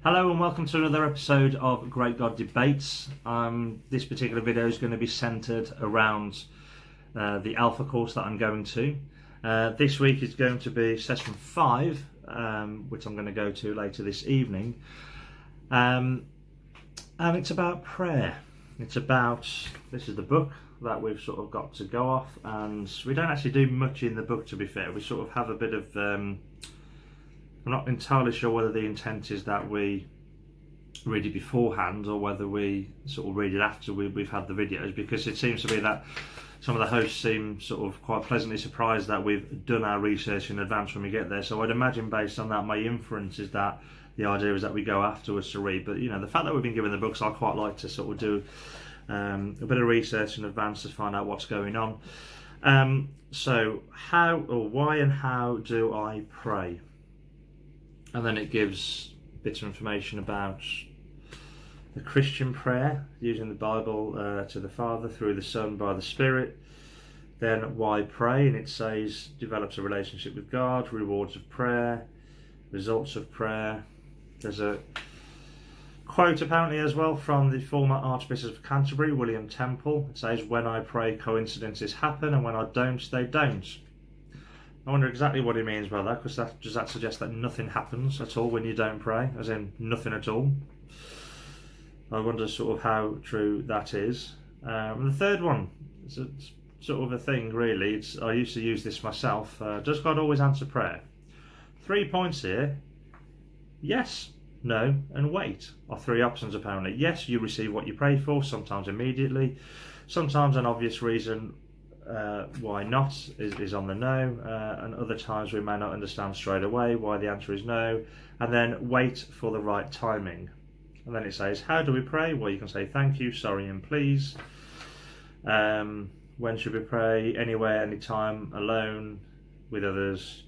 Hello and welcome to another episode of Great God Debates. This particular video is going to be centred around the Alpha course that I'm going to. This week is going to be session 5, which I'm going to go to later this evening. And it's about prayer. It's about, this is the book that we've sort of got to go off, and we don't actually do much in the book, to be fair. We sort of have a bit of... I'm not entirely sure whether the intent is that we read it beforehand or whether we sort of read it after we've had the videos, because it seems to be that some of the hosts seem sort of quite pleasantly surprised that we've done our research in advance when we get there. So I'd imagine based on that, my inference is that the idea is that we go afterwards to read. But, you know, the fact that we've been given the books, I quite like to sort of do a bit of research in advance to find out what's going on. So how or why and how do I pray? And then it gives bits of information about the Christian prayer, using the Bible to the Father through the Son by the Spirit. Then why pray, and it says develops a relationship with God, rewards of prayer, results of prayer. There's a quote apparently as well from the former Archbishop of Canterbury, William Temple. It says, "When I pray, coincidences happen, and when I don't, they don't." I wonder exactly what he means by that, because does that suggest that nothing happens at all when you don't pray, as in nothing at all? I wonder sort of how true that is. The third one, it's a, sort of a thing really, I used to use this myself. Does God always answer prayer? 3 points here. Yes, no, and wait are 3 options apparently. Yes, you receive what you pray for, sometimes immediately, sometimes an obvious reason why not is on the no, and other times we may not understand straight away why the answer is no, and then wait for the right timing. And then it says, how do we pray? Well, you can say thank you, sorry and please. When should we pray? Anywhere, anytime, alone, with others.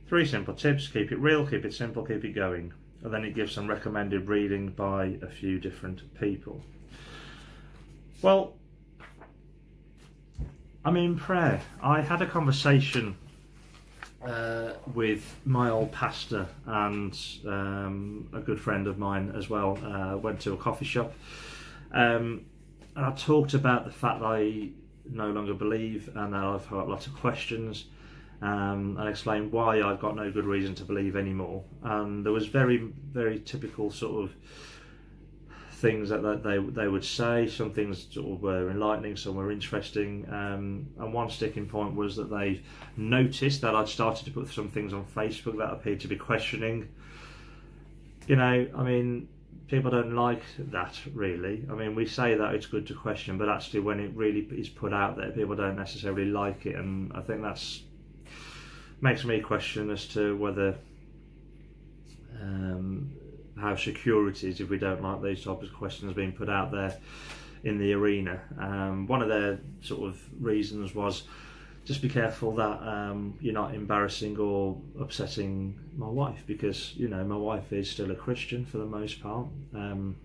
3 simple tips: keep it real, keep it simple, keep it going. And then it gives some recommended reading by a few different people. Well, I mean, prayer. I had a conversation with my old pastor and a good friend of mine as well. Went to a coffee shop, and I talked about the fact that I no longer believe and that I've got lots of questions, and explained why I've got no good reason to believe anymore. And there was very, very typical sort of things that they would say. Some things sort of were enlightening, some were interesting, and one sticking point was that they noticed that I'd started to put some things on Facebook that appeared to be questioning. You know, I mean, people don't like that really. I mean, we say that it's good to question, but actually when it really is put out there, people don't necessarily like it, and I think that's makes me question as to whether how secure it is if we don't like these types of questions being put out there in the arena. One of their sort of reasons was just be careful that you're not embarrassing or upsetting my wife, because, you know, my wife is still a Christian for the most part, and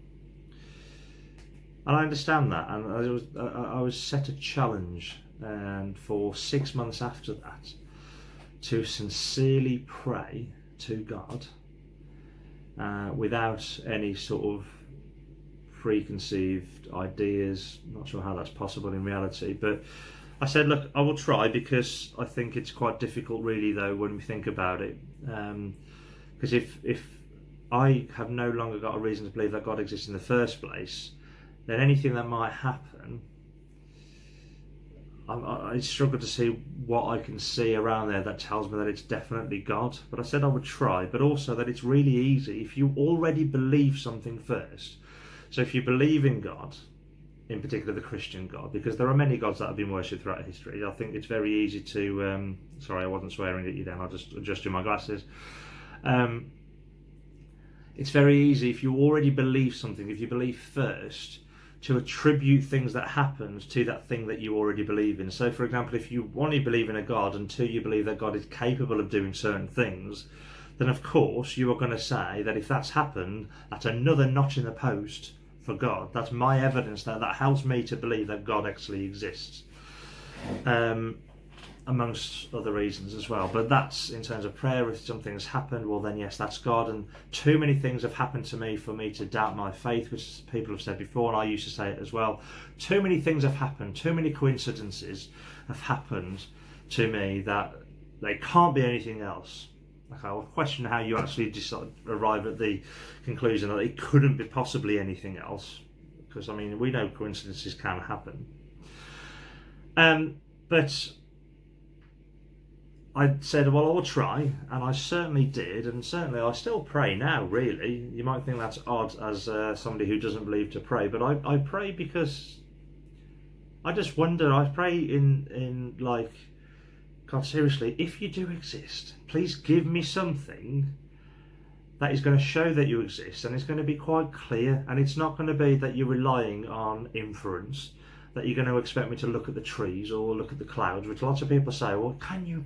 I understand that. And I was set a challenge, and for 6 months after that, to sincerely pray to God without any sort of preconceived ideas. Not sure how that's possible in reality, but I said, look, I will try, because I think it's quite difficult really though when we think about it, because if I have no longer got a reason to believe that God exists in the first place, then anything that might happen, I struggle to see what I can see around there that tells me that it's definitely God. But I said I would try, but also that it's really easy if you already believe something first. So if you believe in God, in particular the Christian God, because there are many gods that have been worshipped throughout history, I think it's very easy to... sorry, I wasn't swearing at you then, I'll just adjusting my glasses. It's very easy if you already believe something, if you believe first, to attribute things that happened to that thing that you already believe in. So for example, if you one, you believe in a God, and 2, you believe that God is capable of doing certain things, then of course you are going to say that if that's happened, that's another notch in the post for God. That's my evidence that helps me to believe that God actually exists. amongst other reasons as well. But that's in terms of prayer. If something's happened, well then yes, that's God. And too many things have happened to me for me to doubt my faith, which people have said before, and I used to say it as well. Too many things have happened, too many coincidences have happened to me that they can't be anything else. Okay, I'll question how you actually arrive at the conclusion that it couldn't be possibly anything else, because I mean we know coincidences can happen. But I said, well, I'll try, and I certainly did, and certainly I still pray now, really. You might think that's odd as somebody who doesn't believe to pray, but I pray because I just wonder, I pray in like, God, seriously, if you do exist, please give me something that is going to show that you exist, and it's going to be quite clear, and it's not going to be that you're relying on inference, that you're going to expect me to look at the trees or look at the clouds, which lots of people say, well, can you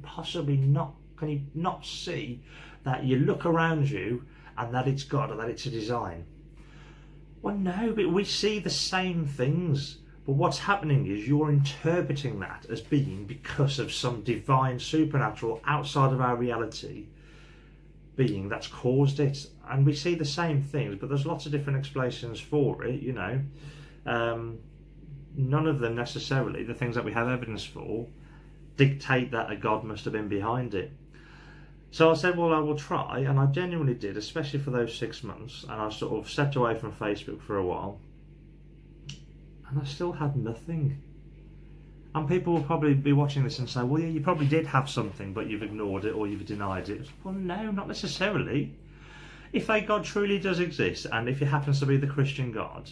not see that you look around you and that it's God or that it's a design? Well, no, but we see the same things. But what's happening is you're interpreting that as being because of some divine, supernatural, outside of our reality being that's caused it. And we see the same things, but there's lots of different explanations for it, you know. None of them necessarily, the things that we have evidence for, dictate that a God must have been behind it. So I said, well, I will try, and I genuinely did, especially for those 6 months, and I sort of stepped away from Facebook for a while. And I still had nothing. And people will probably be watching this and say, well, yeah, you probably did have something, but you've ignored it or you've denied it. Well, no, not necessarily. If a God truly does exist, and if it happens to be the Christian God,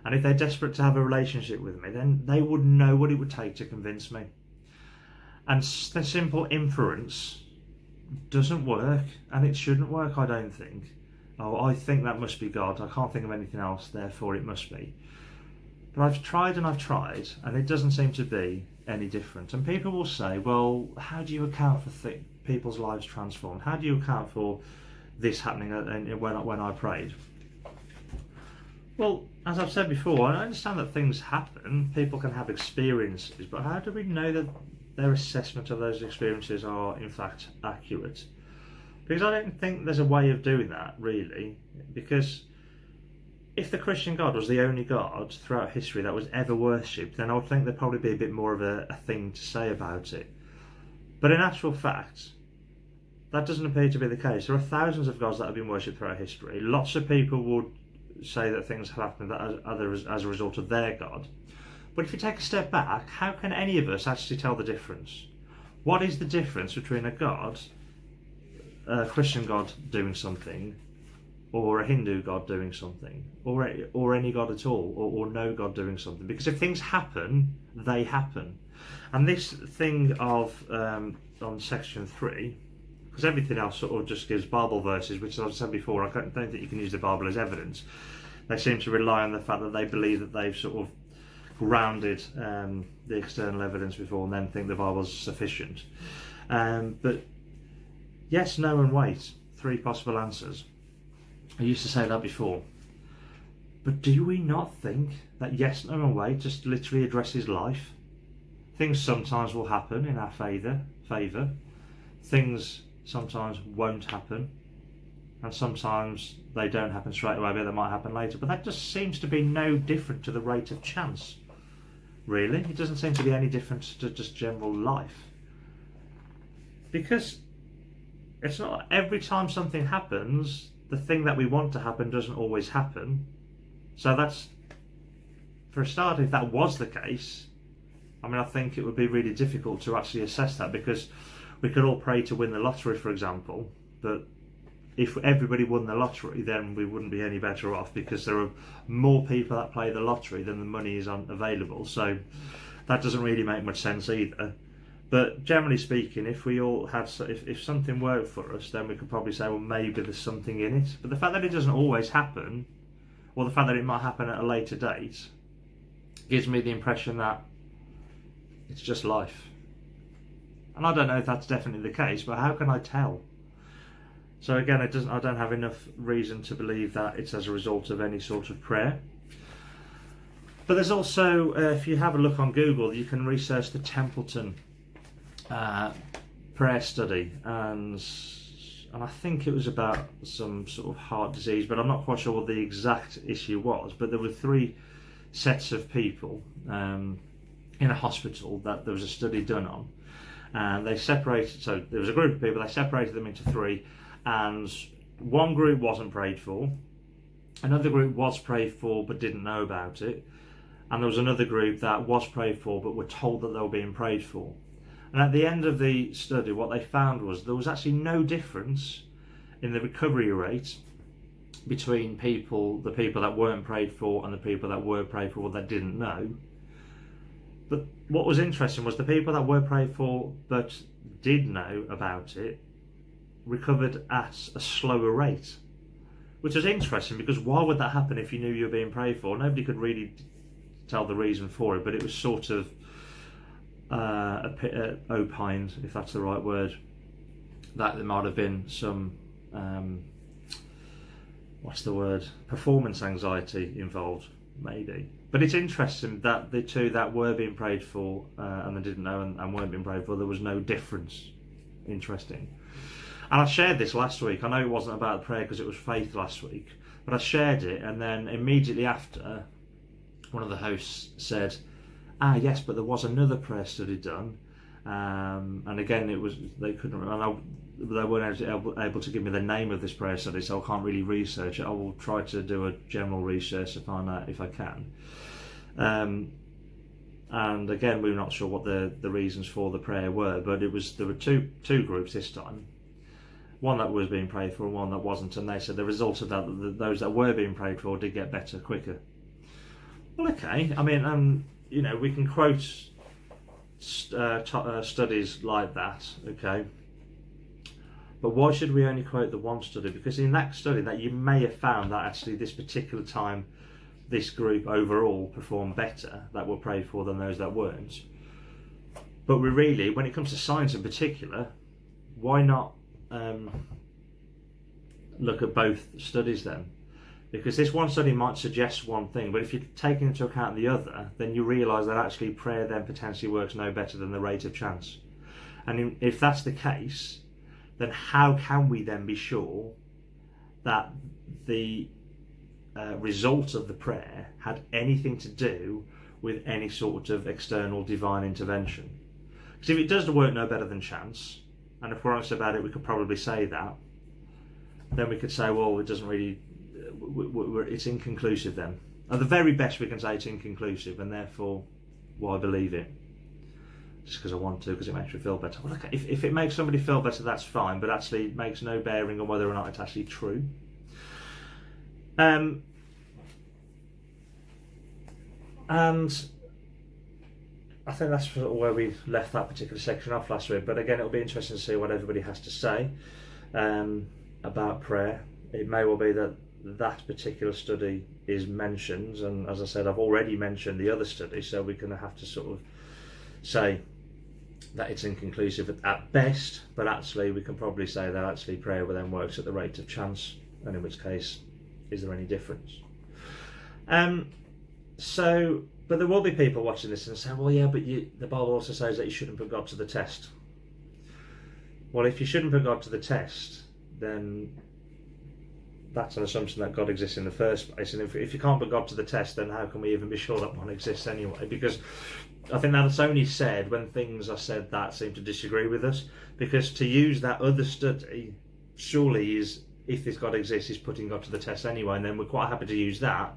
and if they're desperate to have a relationship with me, then they would know what it would take to convince me. And the simple inference doesn't work, and it shouldn't work, I don't think. Oh, I think that must be God. I can't think of anything else, therefore it must be. But I've tried, and it doesn't seem to be any different. And people will say, well, how do you account for people's lives transformed? How do you account for this happening when I prayed? Well, as I've said before, I understand that things happen. People can have experiences, but how do we know that their assessment of those experiences are in fact accurate? Because I don't think there's a way of doing that, really. Because if the Christian God was the only God throughout history that was ever worshipped, then I would think there'd probably be a bit more of a thing to say about it. But in actual fact, that doesn't appear to be the case. There are thousands of gods that have been worshipped throughout history. Lots of people would say that things have happened as a result of their God. But if you take a step back, how can any of us actually tell the difference? What is the difference between a Christian God doing something, or a Hindu God doing something, or any God at all, or no God doing something? Because if things happen, they happen. And this thing of on section 3, because everything else sort of just gives Bible verses, which, as I've said before, I don't think you can use the Bible as evidence. They seem to rely on the fact that they believe that they've sort of grounded the external evidence before, and then think the Bible's sufficient. But yes, no, and wait, 3 possible answers. I used to say that before. But do we not think that yes, no, and wait just literally addresses life? Things sometimes will happen in our favour. Things sometimes won't happen. And sometimes they don't happen straight away, but they might happen later. But that just seems to be no different to the rate of chance, really. It doesn't seem to be any different to just general life. Because it's not every time something happens, the thing that we want to happen doesn't always happen. So that's, for a start, if that was the case, I mean, I think it would be really difficult to actually assess that, because we could all pray to win the lottery, for example, but if everybody won the lottery, then we wouldn't be any better off, because there are more people that play the lottery than the money is available. So that doesn't really make much sense either. But generally speaking, if we all had, if something worked for us, then we could probably say, well, maybe there's something in it. But the fact that it doesn't always happen, or the fact that it might happen at a later date, gives me the impression that it's just life. And I don't know if that's definitely the case, but how can I tell? So again, I don't have enough reason to believe that it's as a result of any sort of prayer. But there's also, if you have a look on Google, you can research the Templeton prayer study, and I think it was about some sort of heart disease, but I'm not quite sure what the exact issue was. But there were 3 sets of people in a hospital that there was a study done on, and they separated. So there was a group of people, they separated them into 3, and one group wasn't prayed for, another group was prayed for but didn't know about it, and there was another group that was prayed for but were told that they were being prayed for. And at the end of the study, what they found was there was actually no difference in the recovery rate between the people that weren't prayed for and the people that were prayed for that didn't know. But what was interesting was the people that were prayed for but did know about it recovered at a slower rate, which was interesting, because why would that happen if you knew you were being prayed for? Nobody could really tell the reason for it, but it was sort of opined, if that's the right word, that there might have been some performance anxiety involved, maybe. But it's interesting that the 2 that were being prayed for and they didn't know and weren't being prayed for, there was no difference. Interesting. And I shared this last week. I know it wasn't about prayer because it was faith last week, but I shared it, and then immediately after, one of the hosts said, yes, but there was another prayer study done, and again they couldn't remember. They weren't able to give me the name of this prayer study, so I can't really research it. I will try to do a general research to find out if I can. And again, we're not sure what the reasons for the prayer were, but there were two groups this time. One that was being prayed for and one that wasn't, and they said the result of that, those that were being prayed for did get better quicker. Well, okay. I mean, we can quote studies like that, okay? But why should we only quote the one study? Because in that study, that you may have found that actually this particular time, this group overall performed better that were prayed for than those that weren't. But we really, when it comes to science in particular, why not look at both studies then? Because this one study might suggest one thing, but if you take into account the other, then you realise that actually prayer then potentially works no better than the rate of chance. And if that's the case, then how can we then be sure that the result of the prayer had anything to do with any sort of external divine intervention? Because if it does work no better than chance, and if we're honest about it, we could probably say that, then we could say, well, it doesn't really, it's inconclusive then. At the very best, we can say it's inconclusive, and therefore, why believe it? Just because I want to, because it makes me feel better. Well, okay, if it makes somebody feel better, that's fine, but actually it makes no bearing on whether or not it's actually true. And I think that's sort of where we left that particular section off last week. But again, it'll be interesting to see what everybody has to say about prayer. It may well be that that particular study is mentioned, and as I said, I've already mentioned the other study, so we're going to have to sort of say that it's inconclusive at best, but actually we can probably say that actually prayer then works at the rate of chance, and in which case, is there any difference? But there will be people watching this and saying, well, yeah, but the Bible also says that you shouldn't put God to the test. Well, if you shouldn't put God to the test, then that's an assumption that God exists in the first place. And if you can't put God to the test, then how can we even be sure that one exists anyway? Because I think that's only said when things are said that seem to disagree with us. Because to use that other study, surely is, if this God exists, is putting God to the test anyway. And then we're quite happy to use that,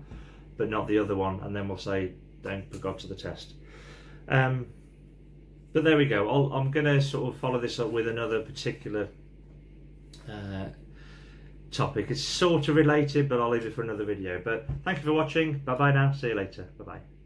but not the other one. And then we'll say, don't put God to the test. But there we go. I'm going to sort of follow this up with another particular topic. It's sort of related, but I'll leave it for another video. But thank you for watching. Bye bye now. See you later. Bye bye.